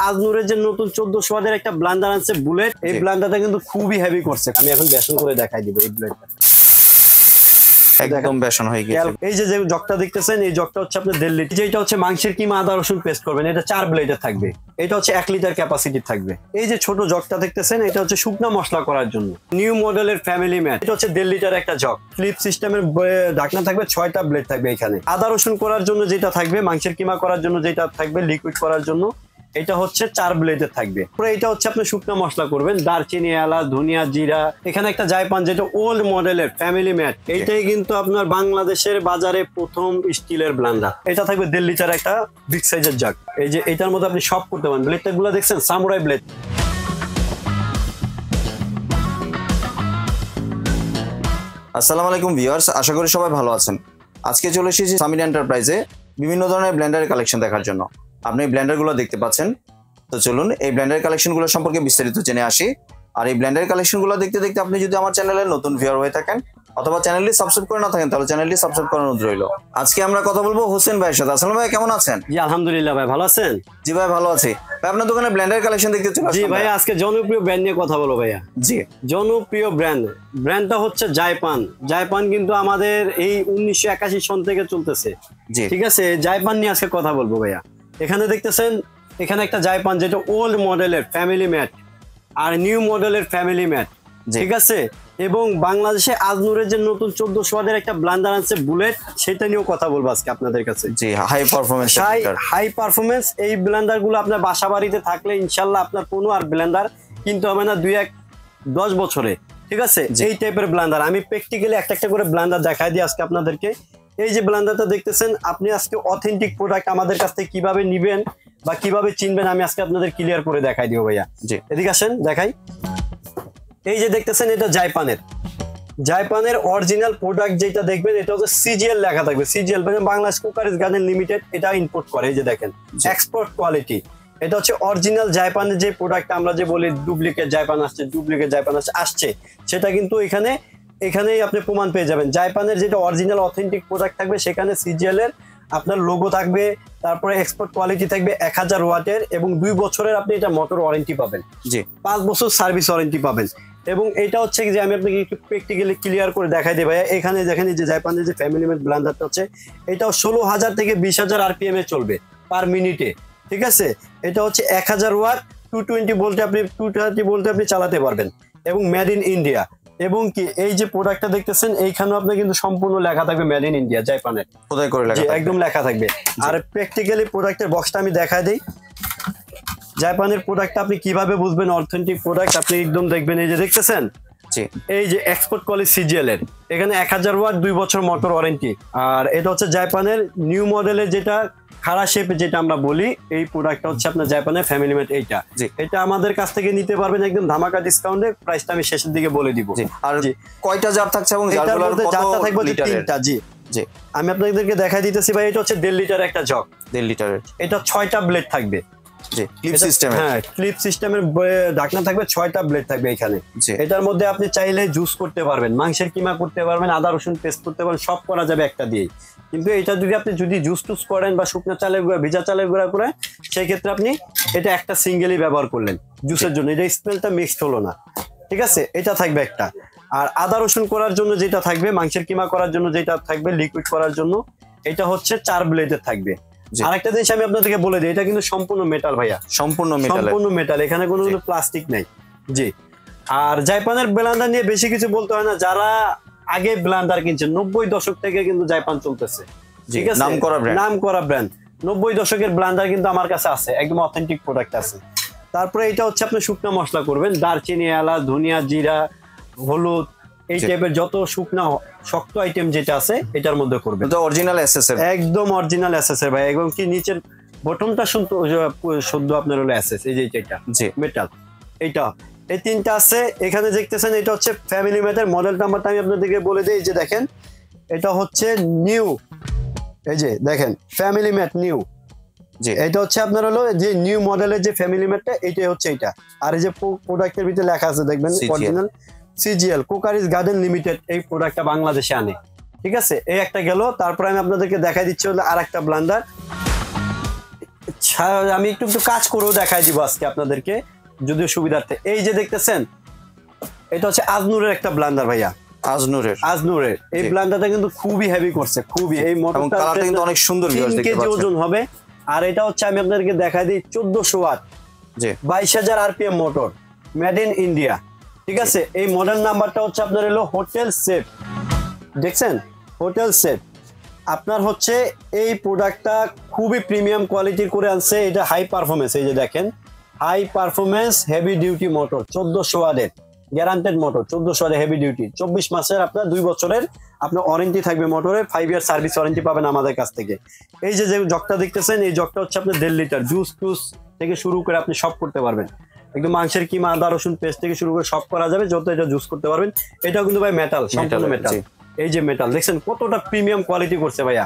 আজনুরের যে নতুন 1400 ওয়াটের একটা ব্লেন্ডার আছে বুলেট, এই ব্লেন্ডারটা কিন্তু খুবই হেভি করছে। আমি এখন বেসন করে দেখাই দিব এই ব্লেন্ডারটা। একদম বেসন হয়ে গেছে। এই যে জগটা দেখতেছেন, এই জগটা হচ্ছে আপনার 1.5 লিটার। যেটা হচ্ছে মাংসের কিমা আদা রসুন পেস্ট করবেন, এটা 4 ব্লেডের থাকবে। এটা হচ্ছে 1 লিটার ক্যাপাসিটি থাকবে। এই যে ছোট জগটা দেখতেছেন, এটা হচ্ছে শুকনা মশলা করার জন্য নিউ মডেলের ফ্যামিলি ম্যাট। এটা হচ্ছে 1.5 লিটার একটা জগ, ফ্লিপ সিস্টেমের ঢাকনা থাকবে, 6টা ব্লেড থাকবে এখানে। আদা রসুন করার জন্য যেটা থাকবে, মাংসের কিমা করার জন্য যেটা থাকবে, লিকুইড করার জন্য এটা হচ্ছে 4 ব্লেডের থাকবে। এটা হচ্ছে আপনি শুকনো মশলা করবেন, দারচিনি, এলাচ, ধনিয়া, জিরা। এখানে একটা জায়পান যেটা ওল্ড মডেলের ফ্যামিলি ম্যাট, এইটাই কিন্তু আপনার বাংলাদেশের বাজারে প্রথম স্টিলের ব্লেন্ডার। এটা থাকবে 1.5 লিটার একটা বিগ সাইজের জাগ। এই যে এটার মধ্যে আপনি সব করতে পারেন। ব্লেডটা গুলো দেখছেন, সামুরাই ব্লেড। আসসালামু আলাইকুম ভিউয়ার্স, আশা করি সবাই ভালো আছেন। আজকে চলে এসেছি সামির এন্টারপ্রাইজে বিভিন্ন ধরনের ব্লেন্ডারের কালেকশন দেখার জন্য। আপনি এই ব্লেন্ডারগুলো দেখতে পাচ্ছেন। তো চলুন এই ব্লেন্ডার কালেকশনগুলো সম্পর্কে বিস্তারিত জেনে আসি। আর এই ব্লেন্ডার কালেকশনগুলো দেখতে দেখতে আপনি যদি আমার চ্যানেলের নতুন ভিউয়ার হয়ে থাকেন অথবা চ্যানেলটি সাবস্ক্রাইব করে না থাকেন, তাহলে চ্যানেলটি সাবস্ক্রাইব করার অনুরোধ রইল। আজকে আমরা কথা বলবো হোসেন ভাইয়ের সাথে। আসসালামু ভাই, কেমন আছেন? জি আলহামদুলিল্লাহ ভাই, ভালো আছেন? জি ভাই, ভালো আছি। ভাই আপনার দোকানে ব্লেন্ডার কালেকশন দেখতে চলে আসলাম। জি ভাই, আজকে জনপ্রিয় ব্র্যান্ড নিয়ে কথা বলো ভাইয়া। জি, জনপ্রিয় ব্র্যান্ডটা হচ্ছে জায়পান। জায়পান কিন্তু আমাদের এই 1981 সন থেকে চলতেছে। জি, ঠিক আছে, জায়পান নিয়ে আজকে কথা বলবো ভাইয়া। এখানে দেখতেছেন, এখানে একটা জায়পান যেটা ওল্ড মডেলের ফ্যামিলি ম্যাট আর নিউ মডেলের ফ্যামিলি ম্যাট। ঠিক আছে, এবং বাংলাদেশে আজনুরের যে নতুন 1400 ওয়াটের একটা ব্লেন্ডার আছে বুলেট, সেটা নিয়েও কথা বলবো আজকে আপনাদের কাছে। জি, হাই পারফরমেন্স এই ব্লেন্ডার গুলো আপনার বাসা বাড়িতে থাকলে ইনশাল্লাহ আপনার কোনো আর ব্লেন্ডার কিনতে হবে না 2-10 বছরে। ঠিক আছে, এই টাইপের ব্লেন্ডার আমি প্র্যাকটিক্যালি একটা করে ব্লেন্ডার দেখাই দিই আজকে আপনাদেরকে। এই যে ব্লেন্ডারটা দেখতেছেন, আপনি আজকে অথেন্টিক প্রোডাক্ট আমাদের কাছ থেকে কিভাবে নিবেন বা কিভাবে চিনবেন, আমি আজকে আপনাদের ক্লিয়ার করে দেখাই দিব ভাইয়া। জি, এদিকে আসেন দেখাই। এই যে দেখতেছেন, এটা জায়পানের অরিজিনাল প্রোডাক্ট যেটা দেখবেন, এটা হচ্ছে সিজিএল লেখা থাকবে। সিজিএল মানে বাংলাদেশ কুকারিজ গার্ডেন লিমিটেড, এটা ইম্পোর্ট করে। এই যে দেখেন, এক্সপোর্ট কোয়ালিটি। এটা হচ্ছে অরিজিনাল জায়পানের যে প্রোডাক্ট আমরা যে বলি ডুপ্লিকেট জায়পান আসছে, সেটা কিন্তু এখানেই আপনি প্রমাণ পেয়ে যাবেন। জায়পানের যেটা অরিজিনাল অথেন্টিক প্রোডাক্ট থাকবে, সেখানে সিজিএল এর আপনার লোগো থাকবে, তারপরে এক্সপোর্ট কোয়ালিটি থাকবে 1000 ওয়াটের, এবং 2 বছরের আপনি এটা মোটর ওয়ারেন্টি পাবেন। জি, 5 বছর সার্ভিস ওয়ারেন্টি পাবেন। এবং এটা হচ্ছে যে আমি আপনাকে একটু প্র্যাকটিক্যালি ক্লিয়ার করে দেখাই দিই ভাইয়া। এখানে দেখেন, যে জায়পানের যে ফ্যামিলি ম্যাট ব্লেন্ডারটা হচ্ছে, এটাও 16,000 থেকে 20,000 আরপিএম এ চলবে পার মিনিটে। ঠিক আছে, এটা হচ্ছে 1000 ওয়াট 220 ভোল্টে আপনি 230 ভোল্টে আপনি চালাতে পারবেন, এবং মেড ইন ইন্ডিয়া। এবং কি এই যে প্রোডাক্টটা দেখতেছেন, এইখানেও আপনি কিন্তু সম্পূর্ণ লেখা থাকবে মেড ইন ইন্ডিয়া জায়পানের, খোদাই করে লেখা, একদম লেখা থাকবে। আর প্র্যাকটিক্যালি প্রোডাক্টের বক্সটা আমি দেখাই দিই। জায়পানের প্রোডাক্ট আপনি কিভাবে বুঝবেন অথেন্টিক প্রোডাক্ট, আপনি একদম দেখবেন। এই যে দেখতেছেন, এই যে এক্সপোর্ট কোয়ালিটি সিজিএল এর, এখানে 1000 ওয়াট 2 বছর মোটর ওয়ারেন্টি। আর এটা হচ্ছে জায়পানের নিউ মডেলের যেটা খাড়া শেপ যেটা আমরা বলি, এই প্রোডাক্টটা হচ্ছে আপনার জায়পানের ফ্যামিলি ম্যাট। এটা আমাদের কাছ থেকে নিতে পারবেন একদম ধামাকা ডিসকাউন্টে। প্রাইসটা আমি শেষের দিকে বলে দিব। আর কয়টা জার থাকছে এবং জারগুলোর জারটা থাকবে 3টা। জি জি, আমি আপনাদেরকে দেখাই দিতেছি ভাই। এটা হচ্ছে 1.5 লিটার একটা জগ, 1.5 লিটারের। এটা 6টা ব্লেড থাকবে। জি, ক্লিপ সিস্টেম। হ্যাঁ, ক্লিপ সিস্টেমের ঢাকনা থাকবে, 6টা ব্লেড থাকবে এখানে। এটার মধ্যে আপনি চাইলে জুস করতে পারবেন, মাংসের কিমা করতে পারবেন, আদা রসুন পেস্ট করতে পারবেন, সব করা যাবে একটা দিয়েই। কিন্তু এটা যদি জুস টুস করেন বা শুকনো চালের গুঁড়া, ভিজা চালের গুঁড়া করে, সেই ক্ষেত্রে আপনি এটা একটা সিঙ্গেলই ব্যবহার করলেন জুসের জন্য, এটা স্মেলটা মিক্সড হলো না। ঠিক আছে, এটা থাকবে একটা। আর আদা রসুন করার জন্য যেটা থাকবে, মাংসের কিমা করার জন্য যেটা থাকবে, লিকুইড করার জন্য, এটা হচ্ছে 4 ব্লেডের থাকবে। আরেকটা জিনিস আমি আপনাদেরকে বলে দিই, এটা কিন্তু সম্পূর্ণ মেটাল ভাইয়া, সম্পূর্ণ মেটাল, এখানে কোনো প্লাস্টিক নাই। জি, আর জায়পানের ব্লেন্ডার নিয়ে বেশি কিছু বলতে হয় না। যারা আগে ব্লেন্ডার কিনছে, 90 দশক থেকে কিন্তু জায়পান চলতেছে। ঠিক আছে, নাম করা ব্র্যান্ড। 90 দশকের ব্লেন্ডার কিন্তু আমার কাছে আছে, একদম অথেন্টিক প্রোডাক্ট আছে। তারপরে এটা হচ্ছে আপনি শুকনো মশলা করবেন, দারচিনি, এলাচ, ধনিয়া, জিরা, হলুদ, এই টাইপের যত শুকনা শক্ত আইটেম যেটা আছে এটার মধ্যে করবেন। অরিজিনাল এসএসএর, একদম অরিজিনাল এসএসএর ভাই। এবং কি নিচের বটমটা শুদ্ধ আপনার হলো এসএস। এই যে এটা মেটাল, এইটা, এই 3টা আছে এখানে দেখতেছেন। এটা হচ্ছে ফ্যামিলি ম্যাটের মডেল নাম্বারটা আমি আপনাদেরকে বলে দিই। এই যে দেখেন, এটা হচ্ছে নিউ, এই যে দেখেন ফ্যামিলি ম্যাট নিউ। এটা হচ্ছে আপনার হলো যে নিউ মডেলের যে ফ্যামিলি ম্যাটটা, এইটাই হচ্ছে এটা। আর এই যে প্রোডাক্টের ভিতরে লেখা আছে দেখবেন, original CGL cookeries garden limited, এই প্রোডাক্টটা বাংলাদেশে আনে। ঠিক আছে, এই একটা গেল। তারপর আমি আপনাদেরকে দেখাই দিচ্ছি হলো আরেকটা ব্লেন্ডার, আমি একটু একটু কাজ করেও দেখাই দিব আজকে আপনাদেরকে যদিও সুবিধার্থে। এই যে দেখতেছেন এটা হচ্ছে আজনুরের একটা ব্লেন্ডার ভাইয়া, আজনুরের এই ব্লেন্ডারটা কিন্তু খুবই হেভি করছে, খুবই। এই মোটরটা কিন্তু অনেক সুন্দর 3 কেজি ওজন হবে। আর এটা হচ্ছে আমি আপনাদেরকে দেখাই দিই 1400 watt, 22,000 RPM motor, made in India. ঠিক আছে, এই মডেল নাম্বারটা হচ্ছে আপনার হলো হোটেল সেফ। দেখছেন হোটেল সেফ। আপনার হচ্ছে এই প্রোডাক্টটা খুবই প্রিমিয়াম কোয়ালিটির করে আনছে। এটা হাই পারফরমেন্স, এই যে দেখেন high performance heavy duty motor, 1400 ওয়াটের গ্যারান্টেড মোটর, 1400 ওয়াটের হেভি ডিউটি, 24 মাসের আপনার 2 বছরের আপনার ওয়ারেন্টি থাকবে মোটরে, 5 ইয়ার সার্ভিস ওয়ারেন্টি পাবেন আমাদের কাছ থেকে। এই যে জগটা দেখতেছেন এই জগটা হচ্ছে আপনার 1.5 লিটার, জুস টুস থেকে শুরু করে আপনি সব করতে পারবেন। একদম মাংসের কিমা, আদা রসুন পেস্ট থেকে শুরু করে সব করা যাবে, যত এটা জুস করতে পারবেন। এটাও কিন্তু ভাই মেটাল, সম্পূর্ণ মেটাল। এই যে মেটাল দেখছেন কতটা প্রিমিয়াম কোয়ালিটি করছে ভাইয়া,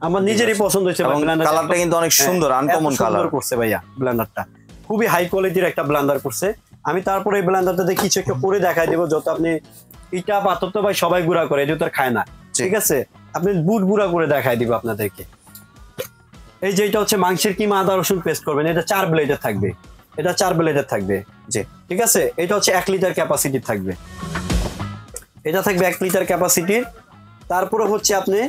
আমার নিজেরই পছন্দ হয়েছে। কালারটা কিন্তু অনেক সুন্দর, আনকমন কালার করছে ভাইয়া। ব্লেন্ডারটা খুবই হাই কোয়ালিটির একটা ব্লেন্ডার করছে। আমি তারপরে এই ব্লেন্ডারটাতে কিছু একটা করে দেখাই দেবো, যত আপনি ইটা পাথর তো ভাই সবাই গুঁড়া করে, এটা তো খায় না। ঠিক আছে, আপনি বুট গুঁড়া করে দেখাই দিব আপনাদেরকে। এই যে এটা হচ্ছে মাংসের কিমা, আদা রসুন পেস্ট করবেন, এটা 4 ব্লেডের থাকবে, এটা 4 ব্লেডের থাকবে। ঠিক আছে, এটা হচ্ছে 1 লিটার ক্যাপাসিটির থাকবে, এটা থাকবে 1 লিটার ক্যাপাসিটির। তারপরে হচ্ছে আপনি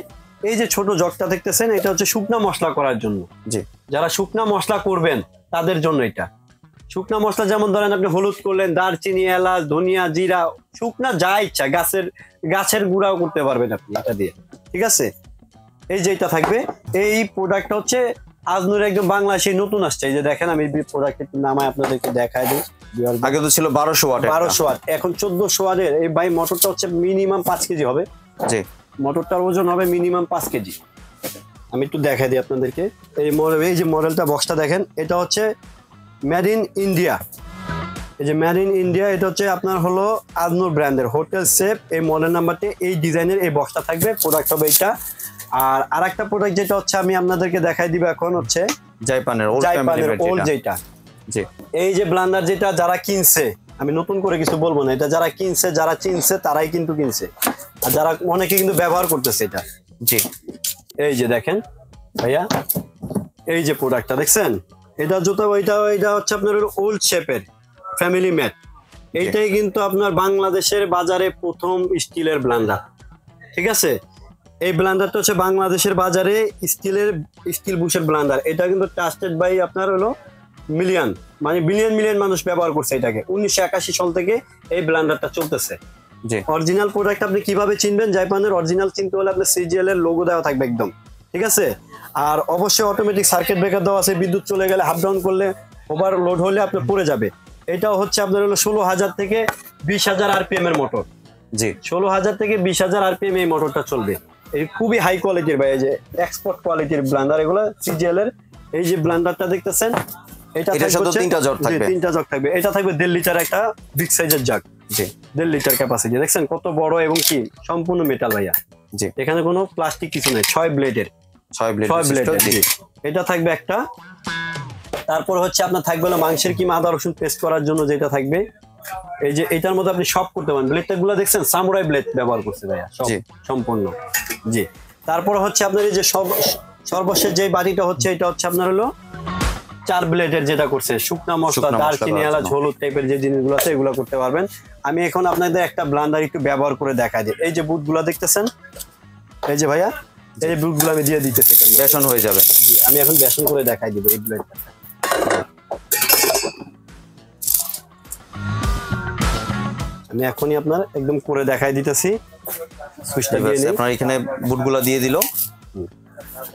এই যে ছোট জগটা দেখতেছেন, এটা হচ্ছে শুকনা মশলা করার জন্য। যারা শুকনা মশলা করবেন তাদের জন্য এটা। শুকনা মশলা যেমন ধরেন আপনি হলুদ করলেন, দারচিনি, এলাচ, ধনিয়া, জিরা, শুকনা যা ইচ্ছা, গাছের গুঁড়াও করতে পারবেন আপনি এটা দিয়ে। ঠিক আছে, এই যে এটা থাকবে। এই প্রোডাক্টটা হচ্ছে আজনুর একদম বাংলাদেশে নতুন আসছে। এই যে দেখেন আমি প্রোডাক্টের নামায় আপনাদেরকে দেখাই দিই। আগে তো ছিল 1200 ওয়াট, 1200 ওয়াট, এখন 1400 ওয়াটের। এই ভাই মোটরটা হচ্ছে মিনিমাম 5 কেজি হবে। মোটরটার ওজন হবে মিনিমাম 5 কেজি। আমি একটু দেখাই দিই আপনাদেরকে। এই যে মডেলটা, বক্সটা দেখেন, এটা হচ্ছে মেড ইন ইন্ডিয়া। এই যে মেড ইন ইন্ডিয়া, এটা হচ্ছে আপনার হলো আজনুর ব্র্যান্ডের হোটেল সেফ। এই মডেল নাম্বারটি, এই ডিজাইনের এই বক্সটা থাকবে, প্রোডাক্ট হবে এটা। আর আরেকটা প্রোডাক্ট যেটা হচ্ছে আমি আপনাদেরকে দেখাই দিব এখন হচ্ছে জাইপানের ওল্ড যেটা। এই যে ব্লেন্ডার যেটা যারা কিনছে, আমি নতুন করে কিছু বলবো না, এটা যারা কিনছে, যারা চিনছে তারাই কিন্তু কিনছে, আর যারা অনেকে কিন্তু ব্যবহার করতেছে এটা। এই যে দেখেন ভাইয়া, এই যে প্রোডাক্টটা দেখছেন, এটা জুতো, এটা হচ্ছে আপনার ওল্ড শেপের ফ্যামিলি ম্যাট। এইটাই কিন্তু আপনার বাংলাদেশের বাজারে প্রথম স্টিলের ব্লেন্ডার। ঠিক আছে, এই ব্লেন্ডারটা হচ্ছে বাংলাদেশের বাজারে স্টিল বুশের ব্লেন্ডার। এটা কিন্তু ট্রাস্টেড বাই আপনার হলো মিলিয়ন, মানে বিলিয়ন মানুষ ব্যবহার করছে এটাকে। 1981 সাল থেকে এই ব্লেন্ডারটা চলতেছে। অরিজিনাল প্রোডাক্ট আপনি কিভাবে চিনবেন? জাইপানের অরিজিনাল চিনতে হলে আপনার সিজিএল এর লোগো দেওয়া থাকবে একদম। ঠিক আছে, আর অবশ্যই অটোমেটিক সার্কিট ব্রেকার দেওয়া আছে, বিদ্যুৎ চলে গেলে হাফ ডাউন করলে, ওভারলোড হলে আপনার পড়ে যাবে। এটাও হচ্ছে আপনার হলো 16,000 থেকে 20,000 আরপিএম এর মোটর। 16,000 থেকে 20,000 আরপিএম এই মোটরটা চলবে। এই খুবই হাই কোয়ালিটির ভাই, এই যে এক্সপোর্ট কোয়ালিটির ব্লেন্ডার এগুলো সিজিএল এর। এই যে ব্লেন্ডারটা দেখতেছেন, এটা থাকবে 3টা জগ থাকবে। এটা থাকবে 1.5 লিটার একটা বিগ সাইজের জগ। 1.5 লিটার ক্যাপাসিটি, দেখছেন কত বড় এবং কি সম্পূর্ণ মেটাল ভাইয়া। এখানে কোনো প্লাস্টিক কিছু নেই, 6 ব্লেডের। এটা থাকবে একটা। তারপর হচ্ছে আপনার থাকবে হলো মাংসের কিমা, আদা রসুন পেস্ট করার জন্য যেটা থাকবে। এই যে এটার মধ্যে আপনি সব করতে পারেন। ব্লেডটা গুলো দেখছেন সামুরাই ব্লেড ব্যবহার করছে ভাইয়া, সব সম্পূর্ণ। তারপর হচ্ছে আপনার এই যে সর্বশেষ যে বাটিটা হচ্ছে, এটা হচ্ছে আপনার হলো 4 ব্লেডের যেটা করছে, শুকনা মশলা, দারচিনি, এলাচ, হলুদ টাইপের যে জিনিসগুলো আছে এগুলো করতে পারবেন। আমি এখন আপনাদের একটা ব্লেন্ডার একটু ব্যবহার করে দেখাই দিই। এই যে বুটগুলো দেখতেছেন, এই যে ভাইয়া, এই যে বুটগুলো আমি দিয়ে দিতেছি, বেসন হয়ে যাবে। আমি এখন বেসন করে দেখাই দিব এই ব্লেডটা। আমি এখনই আপনার একদম করে দেখাই দিতেছি। সুইচটা দিয়ে নিন। আপনার এখানে বুটগুলো দিয়ে দিল,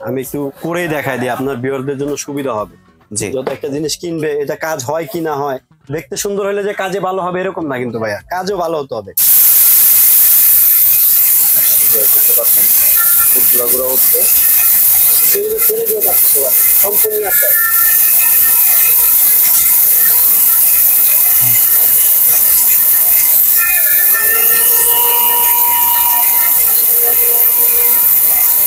আমি একটু করেই দেখাই দিই, আপনার ভিউয়ারদের জন্য সুবিধা হবে। যত একটা জিনিস কিনবে, এটা কাজ হয় কি না হয়, দেখতে সুন্দর হলে যে কাজে ভালো হবে এরকম না কিন্তু ভাইয়া, কাজও ভালো হতে হবে।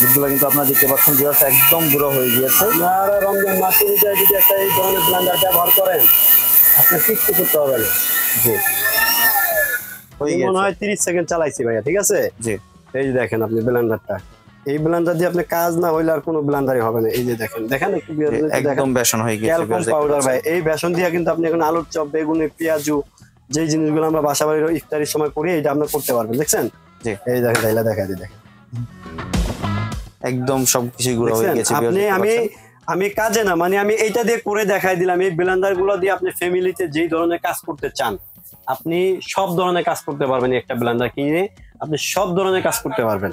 দুধগুলো কিন্তু আপনারা দেখতে পাচ্ছেন ভিউয়ার্স একদম গুঁড়ো হয়ে গিয়েছে। আপনারা রমজান মাসে যদি একটা এই ধরনের ব্লেন্ডার ব্যবহার করেন, আপনার কিছু করতে হবে না। মনে হয় 30 সেকেন্ড চালাইছি ভাইয়া। ঠিক আছে, এই যে দেখেন আপনি ব্লেন্ডারটা এই ব্লেন্ডার দিয়ে আপনি কাজ না হইলে আর কোনো ব্লেন্ডারই হবে না। এই যে দেখেন দেখেন একটু একদম বেসন হয়ে গেছে ক্যালকুম পাউডার ভাই, এই বেসন দিয়ে কিন্তু আপনি এখন আলুর চপ, বেগুনি, পেঁয়াজু যে জিনিসগুলো আমরা বাসা বাড়ির ইফতারির সময় করি এটা আপনি করতে পারবেন। দেখছেন জি এই দেখেন তাইলা দেখা দিই দেখেন একদম সবকিছু গুঁড়ো হয়ে গেছে। আপনি আমি কাজে না মানে আমি এইটা দিয়ে করে দেখাই দিলাম। এই ব্লেন্ডার গুলো দিয়ে আপনি ফ্যামিলিতে যেই ধরনের কাজ করতে চান আপনি সব ধরনের কাজ করতে পারবেন। একটা ব্লেন্ডার কিনে আপনি সব ধরনের কাজ করতে পারবেন।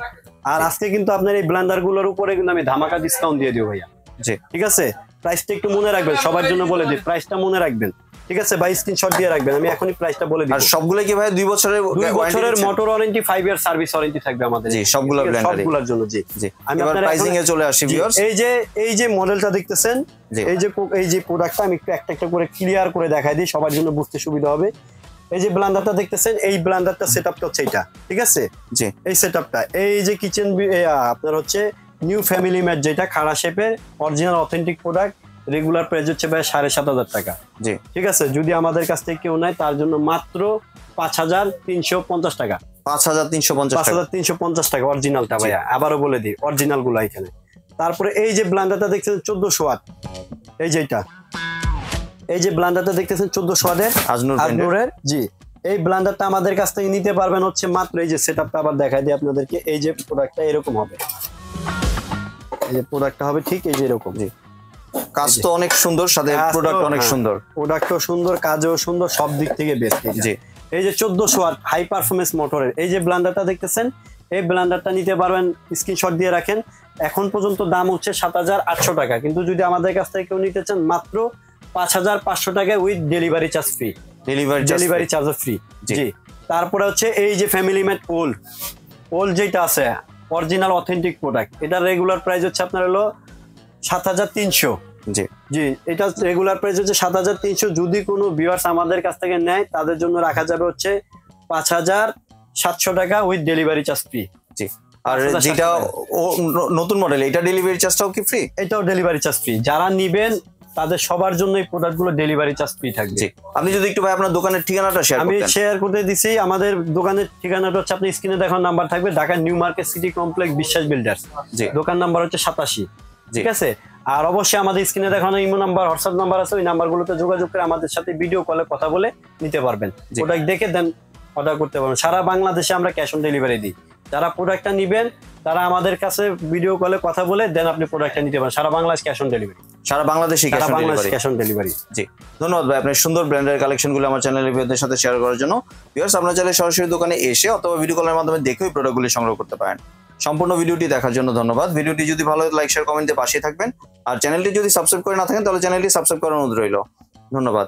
আর আজকে কিন্তু আপনার এই ব্লেন্ডার গুলোর উপরে কিন্তু আমি ধামাকা ডিসকাউন্ট দিয়ে দিব ভাইয়া। জি ঠিক আছে, প্রাইসটা একটু মনে রাখবেন, সবার জন্য বলে দিই প্রাইসটা মনে রাখবেন। ঠিক আছে ভাই, স্ক্রিনশট দিয়ে রাখবেন, আমি এখনই প্রাইসটা বলে দিই। আর সবগুলো কি ভাই 2 বছরের 2 বছরের motor warranty, 5 year service warranty থাকবে আমাদের জি সবগুলো ব্লেন্ডারে, সবগুলোর জন্য। জি জি আমি এবার আপনাদের প্রাইসিং এ চলে আসি ভিউয়ার্স। এই যে মডেলটা দেখতেছেন, এই যে প্রোডাক্টটা আমি একটু একটা করে ক্লিয়ার করে দেখাই দিই, সবার জন্য বুঝতে সুবিধা হবে। এই যে ব্লেন্ডারটা দেখতেছেন, এই ব্লেন্ডারটা সেটআপটা হচ্ছে এটা। ঠিক আছে, জি এই সেটআপটা এই যে কিচেন আপনার হচ্ছে নিউ ফ্যামিলি ম্যাট, যেটা খাড়া শেপের original authentic product, regular price হচ্ছে ভাই 7,500 টাকা। জি ঠিক আছে, যদি আমাদের কাছ থেকে কেউ নেয় তার জন্য মাত্র 5,350 টাকা। 5,350 টাকা অরিজিনালটা ভাইয়া, আবারও বলে দিই অরিজিনাল গুলো এখানে। তারপরে এই যে ব্লেন্ডারটা দেখছেন 1400 ওয়াট, এই যে ব্লেন্ডারটা দেখতেছেন 1400 ওয়াটের আজনুরের। জি এই ব্লেন্ডারটা আমাদের কাছ থেকে নিতে পারবেন হচ্ছে মাত্র, এই যে সেটআপটা আবার দেখাই দিই আপনাদেরকে। এই যে প্রোডাক্টটা এরকম হবে, এই যে প্রোডাক্টটা হবে ঠিক এই যে এরকম। জি কাজ তো অনেক সুন্দর, সাথে প্রোডাক্ট অনেক সুন্দর, প্রোডাক্টও সুন্দর, কাজও সুন্দর, সব দিক থেকে বেস্ট। জি এই যে 1400 ওয়াট হাই পারফরমেন্স মোটরের এই যে ব্লেন্ডারটা দেখতেছেন, এই ব্লেন্ডারটা নিতে পারবেন, স্ক্রিনশট দিয়ে রাখেন। এখন পর্যন্ত দাম হচ্ছে 7,800 টাকা, কিন্তু যদি আমাদের কাছ থেকে কেউ নিতে চান মাত্র 5,500 টাকায় with delivery charge free. Delivery charge free. জি তারপরে হচ্ছে এই যে ফ্যামিলি ম্যাট ওল্ড যেটা আছে অরিজিনাল অথেন্টিক প্রোডাক্ট, এটা রেগুলার প্রাইস হচ্ছে আপনার হলো 7,300। জি জি এটা রেগুলার প্রাইস হচ্ছে 7,300। যদি কোনো ভিউয়ার্স আমাদের কাছ থেকে নেয় তাদের জন্য রাখা যাবে হচ্ছে 5,700 টাকা উইথ ডেলিভারি চার্জ ফ্রি। জি আর যেটা নতুন মডেল, এটা ডেলিভারি চার্জটাও কি ফ্রি? এটাও ডেলিভারি চার্জ ফ্রি। যারা নিবেন তাদের সবার জন্য এই প্রোডাক্টগুলো ডেলিভারি চার্জ ফ্রি থাকবে। আপনি যদি একটু ভাই আপনার দোকানের ঠিকানাটা শেয়ার করতেন। আমি শেয়ার করতে দিছি। আমাদের দোকানের ঠিকানাটা হচ্ছে আপনি স্ক্রিনে দেখার নাম্বার থাকবে, Dhaka new market city complex বিশ্বাস বিল্ডার্স। জি দোকান নাম্বার হচ্ছে 87। ঠিক আছে, আর অবশ্যই আমাদের স্ক্রিনে দেখানো ইমো নাম্বার, হোয়াটসঅ্যাপ নাম্বার আছে, ওই নাম্বারগুলোতে যোগাযোগ করে আমাদের সাথে ভিডিও কলে কথা বলে নিতে পারবেন। প্রোডাক্ট দেখে দেন অর্ডার করতে পারবেন। সারা বাংলাদেশে আমরা ক্যাশ অন ডেলিভারি দিই। যারা প্রোডাক্টটা নিবেন তারা আমাদের কাছে ভিডিও কলে কথা বলে দেন আপনি প্রোডাক্টটা নিতে পারেন। সারা বাংলাদেশ ক্যাশ অন ডেলিভারি, সারা বাংলাদেশে ক্যাশ অন ডেলিভারি। জি ধন্যবাদ ভাই আপনার সুন্দর ব্র্যান্ডের কালেকশনগুলো আমার চ্যানেলের ভিউয়ারদের সাথে শেয়ার করার জন্য। ভিউয়ার্স আপনারা চাইলে সরাসরি দোকানে এসে অথবা ভিডিও কলের মাধ্যমে দেখেও প্রোডাক্টগুলি সংগ্রহ করতে পারেন। সম্পূর্ণ ভিডিওটি দেখার জন্য ধন্যবাদ। ভিডিওটি যদি ভালো লাগে লাইক শেয়ার কমেন্টে পাশে থাকবেন, আর চ্যানেলটি যদি সাবস্ক্রাইব করে না থাকেন তাহলে চ্যানেলটি সাবস্ক্রাইব করার অনুরোধ রইল। ধন্যবাদ।